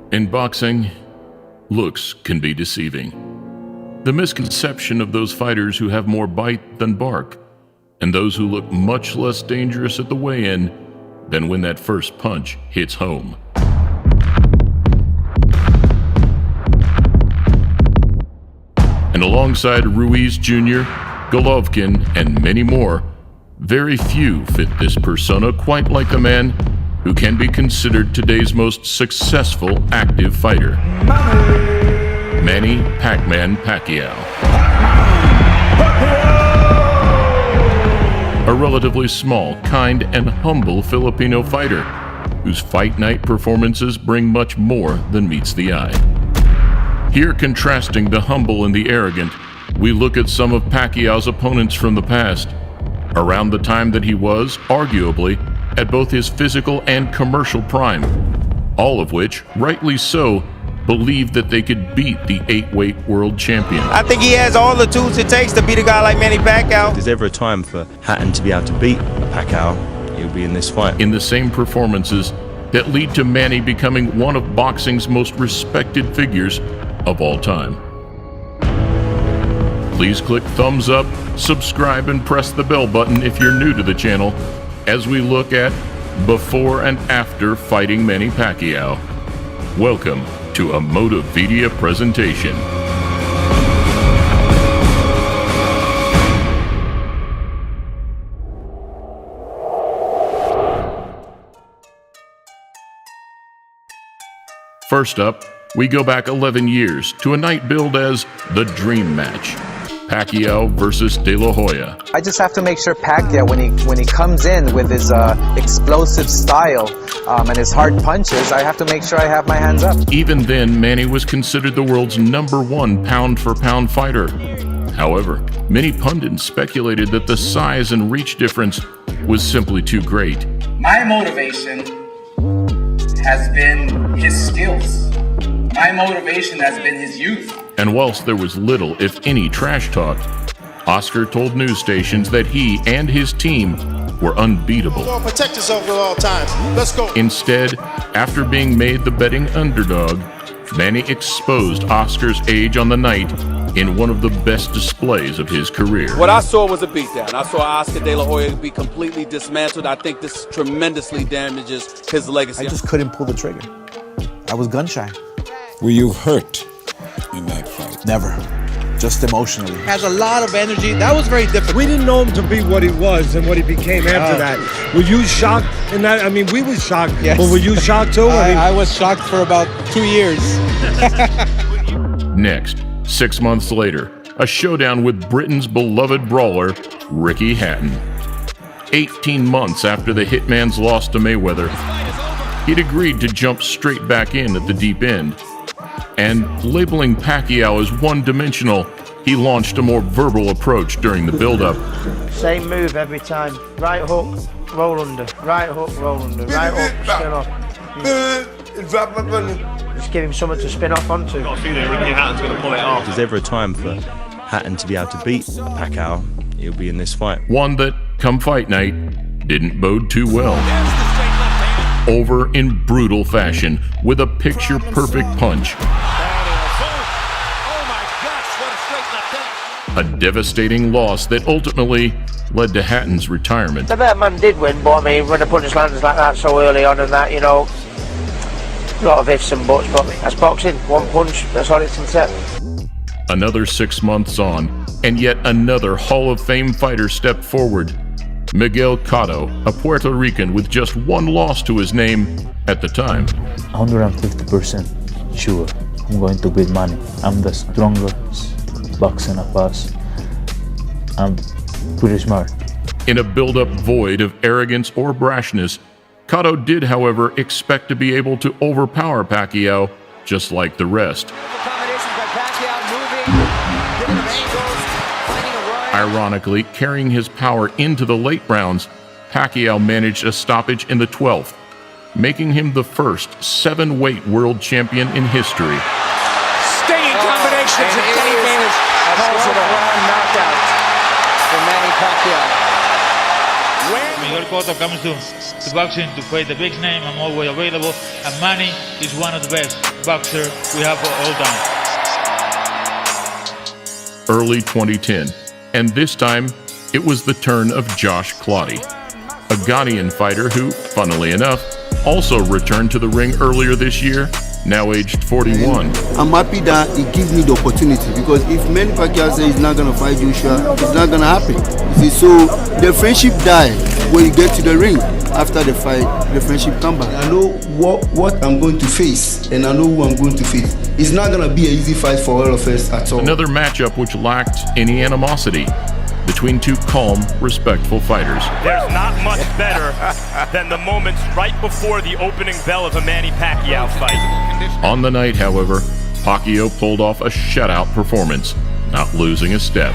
In boxing, looks can be deceiving. The misconception of those fighters who have more bite than bark, and those who look much less dangerous at the weigh-in than when that first punch hits home. And alongside Ruiz Jr., Golovkin, and many more, very few fit this persona quite like the man who can be considered today's most successful active fighter, Manny Pacquiao. A relatively small, kind, and humble Filipino fighter whose fight night performances bring much more than meets the eye. Here, contrasting the humble and the arrogant, we look at some of Pacquiao's opponents from the past, around the time that he was, arguably, at both his physical and commercial prime, all of which, rightly so, believed that they could beat the 8-weight world champion. I think he has all the tools it takes to beat a guy like Manny Pacquiao. If there's ever a time for Hatton to be able to beat Pacquiao, he'll be in this fight. In the same performances that lead to Manny becoming one of boxing's most respected figures of all time. Please click thumbs up, subscribe, and press the bell button if you're new to the channel as we look at before and after fighting Manny Pacquiao. Welcome to a Motivedia presentation. First up, we go back 11 years to a night billed as the Dream Match. Pacquiao versus De La Hoya. I just have to make sure Pacquiao, when he comes in with his explosive style and his hard punches, I have to make sure I have my hands up. Even then, Manny was considered the world's #1 pound-for-pound fighter. However, many pundits speculated that the size and reach difference was simply too great. My motivation has been his skills. My motivation has been his youth. And whilst there was little, if any, trash talk, Oscar told news stations that he and his team were unbeatable. Protect yourself at all times. Let's go. Instead, after being made the betting underdog, Manny exposed Oscar's age on the night in one of the best displays of his career. What I saw was a beatdown. I saw Oscar De La Hoya be completely dismantled. I think this tremendously damages his legacy. I just couldn't pull the trigger. I was gun shy. Were you hurt in that fight? Never. Just emotionally. Has a lot of energy. That was very difficult. We didn't know him to be what he was and what he became after that. Were you shocked in that? I mean, we were shocked. Yes. But were you shocked too? I was shocked for about 2 years. Next, 6 months later, a showdown with Britain's beloved brawler, Ricky Hatton. 18 months after the Hitman's loss to Mayweather, he'd agreed to jump straight back in at the deep end. And labeling Pacquiao as one-dimensional, he launched a more verbal approach during the build-up. Same move every time. Right hook, roll under. Right hook, roll under. Right hook, spin off. Just give him something to spin off onto. Got a feeling Ricky Hatton's going to pull it off. If there's ever a time for Hatton to be able to beat Pacquiao, he'll be in this fight. One that, come fight night, didn't bode too well. Over in brutal fashion with a picture-perfect punch. A devastating loss that ultimately led to Hatton's retirement. The better man did win, but I mean, when a punch lands like that so early on and that, you know, a lot of ifs and buts, but that's boxing. One punch, that's all it can set. Another 6 months on, and yet another Hall of Fame fighter stepped forward. Miguel Cotto, a Puerto Rican with just one loss to his name at the time. 150% sure I'm going to beat Manny. I'm the strongest boxer of us. I'm pretty smart. In a build-up void of arrogance or brashness, Cotto did, however, expect to be able to overpower Pacquiao just like the rest. Ironically, carrying his power into the late rounds, Pacquiao managed a stoppage in the 12th, making him the first 7-weight world champion in history. Stinging combinations and Kenny Bayless calls it a round knockout for Manny Pacquiao. Miguel Cotto comes to boxing to fight the big name. I'm always available. And Manny is one of the best boxers we have all time. Early 2010, and this time it was the turn of Josh Clottey, a Ghanaian fighter who, funnily enough, also returned to the ring earlier this year, now aged 41. I'm happy that he gives me the opportunity, because if Manny Pacquiao says he's not going to fight Joshua, it's not going to happen. You see, so the friendship dies when you get to the ring. After the fight, the friendship comes back. I know what I'm going to face, and I know who I'm going to face. It's not going to be an easy fight for all of us at all. Another matchup which lacked any animosity between two calm, respectful fighters. There's not much better than the moments right before the opening bell of a Manny Pacquiao fight. On the night, however, Pacquiao pulled off a shutout performance, not losing a step.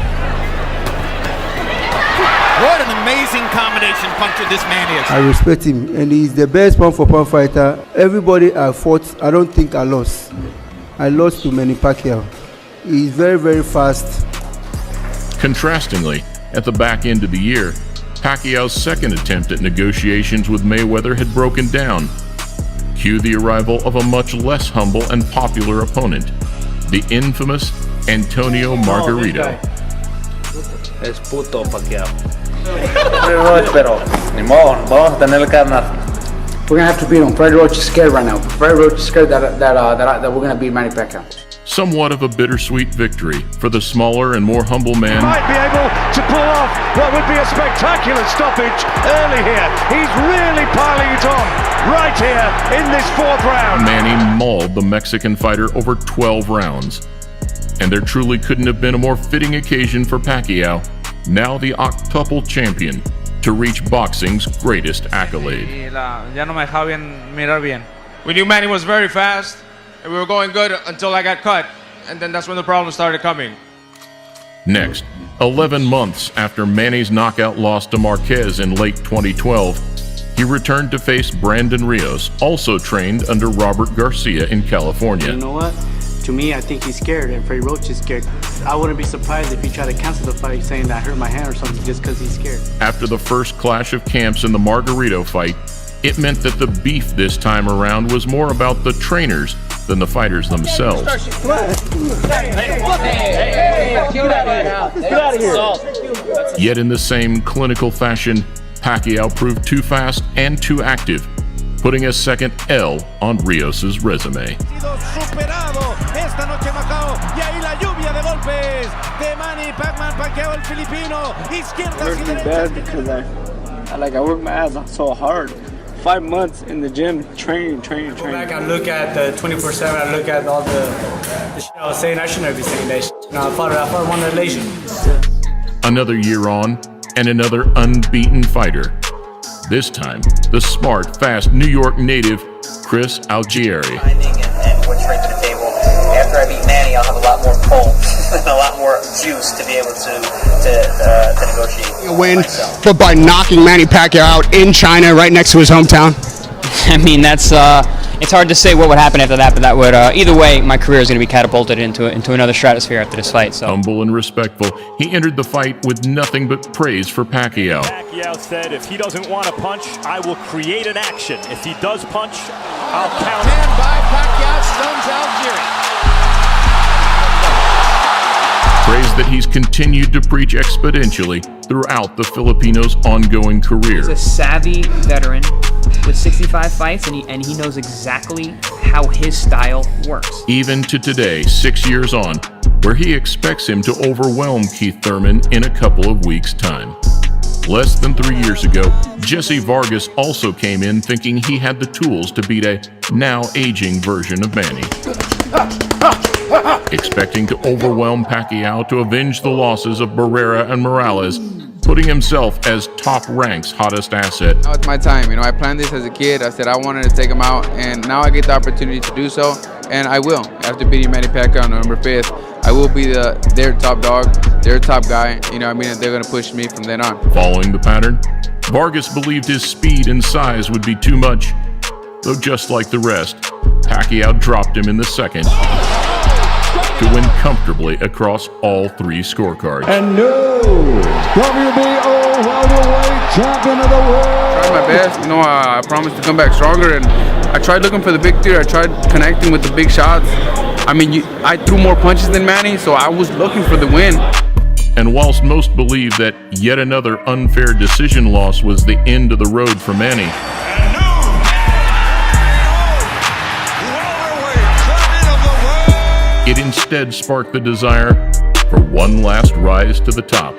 What an amazing combination puncher this man is. I respect him, and he's the best pound-for-pound fighter. Everybody I fought, I don't think I lost. I lost to Manny Pacquiao. He's very, very fast. Contrastingly, at the back end of the year, Pacquiao's second attempt at negotiations with Mayweather had broken down. Cue the arrival of a much less humble and popular opponent, the infamous Antonio Margarito. Es puto Pacquiao. Pero ni modo, vamos a tener que ganar. We're gonna have to beat him. Freddie Roach is scared right now. Freddie Roach is scared that we're gonna beat Manny Pacquiao. Somewhat of a bittersweet victory for the smaller and more humble man. Might be able to pull off what would be a spectacular stoppage early here. He's really piling it on right here in this fourth round. Manny mauled the Mexican fighter over 12 rounds. And there truly couldn't have been a more fitting occasion for Pacquiao, now the octuple champion, to reach boxing's greatest accolade. Ya no me dejaba bien mirar bien. We knew Manny was very fast, and we were going good until I got cut, and then that's when the problems started coming. Next, 11 months after Manny's knockout loss to Marquez in late 2012, he returned to face Brandon Rios, also trained under Robert Garcia in California. You know what? To me, I think he's scared, and Freddie Roach is scared. I wouldn't be surprised if he tried to cancel the fight, saying that I hurt my hand or something, just because he's scared. After the first clash of camps in the Margarito fight, it meant that the beef this time around was more about the trainers than the fighters themselves. Yet in the same clinical fashion, Pacquiao proved too fast and too active, putting a second L on Rios' resume. Esta noche en Macao, y ahí la lluvia de golpes de Manny Pacquiao, el filipino, izquierdas y derechas. Bad because I work my ass off so hard. 5 months in the gym, training. Go back and look at the 24/7. I look at all the shit I was saying. I shouldn't be saying that shit. No, I fought one relation. Another year on, and another unbeaten fighter. This time, the smart, fast New York native, Chris Algieri. And what's right to the table. After I beat Manny, I'll have a lot more pull and a lot more juice to be able to negotiate. A win, but by knocking Manny Pacquiao out in China, right next to his hometown. I mean, that's it's hard to say what would happen after that, but that would either way, my career is going to be catapulted into another stratosphere after this fight. So humble and respectful, he entered the fight with nothing but praise for Pacquiao. Pacquiao said, "If he doesn't want to punch, I will create an action. If he does punch, I'll count." And by Pacquiao stuns Algieri. Praise that he's continued to preach exponentially throughout the Filipino's ongoing career. He's a savvy veteran with 65 fights, and he knows exactly how his style works. Even to today, 6 years on, where he expects him to overwhelm Keith Thurman in a couple of weeks' time. Less than 3 years ago, Jesse Vargas also came in thinking he had the tools to beat a now aging version of Manny. Expecting to overwhelm Pacquiao to avenge the losses of Barrera and Morales, putting himself as top rank's hottest asset. Now it's my time. I planned this as a kid. I said I wanted to take him out, and now I get the opportunity to do so, and I will. After beating Manny Pacquiao on November 5th, I will be their top dog, their top guy. They're going to push me from then on. Following the pattern, Vargas believed his speed and size would be too much, though just like the rest, Pacquiao dropped him in the second to win comfortably across all 3 scorecards. And no WBO welterweight champion of the world. Tried my best, you know, I promised to come back stronger, and I tried looking for the big three. I tried connecting with the big shots. I mean, I threw more punches than Manny, so I was looking for the win. And whilst most believe that yet another unfair decision loss was the end of the road for Manny, it instead sparked the desire for one last rise to the top.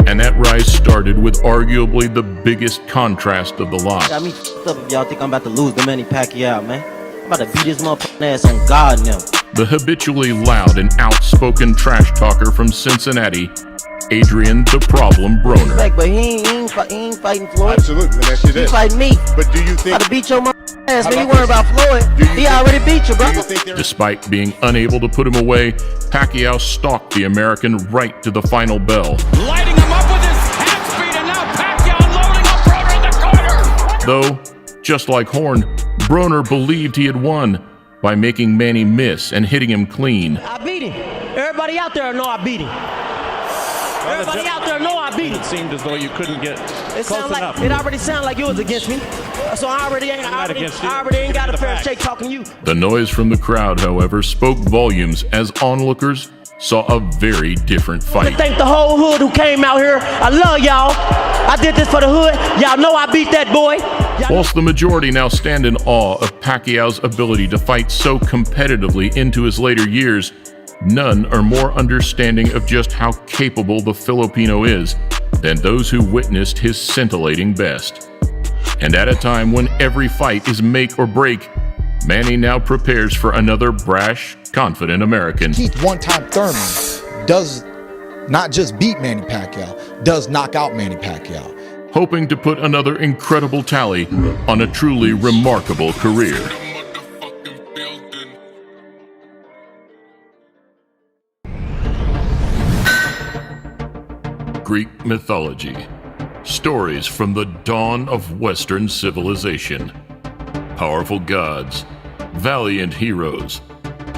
And that rise started with arguably the biggest contrast of the lot. Got me f***ed up if y'all think I'm about to lose to Manny Pacquiao, man. I'm about to beat his motherfucking ass on God now. The habitually loud and outspoken trash talker from Cincinnati, Adrian the Problem Broner. But he ain't fighting Floyd. Absolutely, that's it. He fighting me. But do you think... I'm about to beat your motherfucking ass, man. You worry about Floyd. He already beat you, brother. Despite being unable to put him away, Pacquiao stalked the American right to the final bell. Lighting him up with his hand speed, and now Pacquiao loading up Broner in the corner. Though, just like Horn, Broner believed he had won by making Manny miss and hitting him clean. I beat him. Everybody out there know I beat him. Everybody out there know I beat him. It seemed as though you couldn't get close enough. It already sounded like you was against me. So I already ain't got a fair shake talking to you. The noise from the crowd, however, spoke volumes as onlookers saw a very different fight. I thank the whole hood who came out here. I love y'all. I did this for the hood. Y'all know I beat that boy. Whilst the majority now stand in awe of Pacquiao's ability to fight so competitively into his later years, none are more understanding of just how capable the Filipino is than those who witnessed his scintillating best. And at a time when every fight is make or break, Manny now prepares for another brash, confident American. Keith One-Time Thurman does not just beat Manny Pacquiao, does knock out Manny Pacquiao. Hoping to put another incredible tally on a truly remarkable career. Greek mythology. Stories from the dawn of Western civilization. Powerful gods, valiant heroes,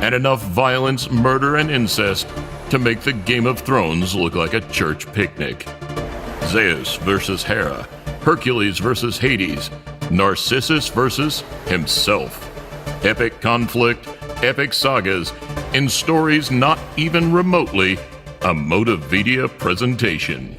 and enough violence, murder, and incest to make the Game of Thrones look like a church picnic. Zeus versus Hera, Hercules versus Hades, Narcissus versus himself. Epic conflict, epic sagas, in stories not even remotely a Motivedia presentation.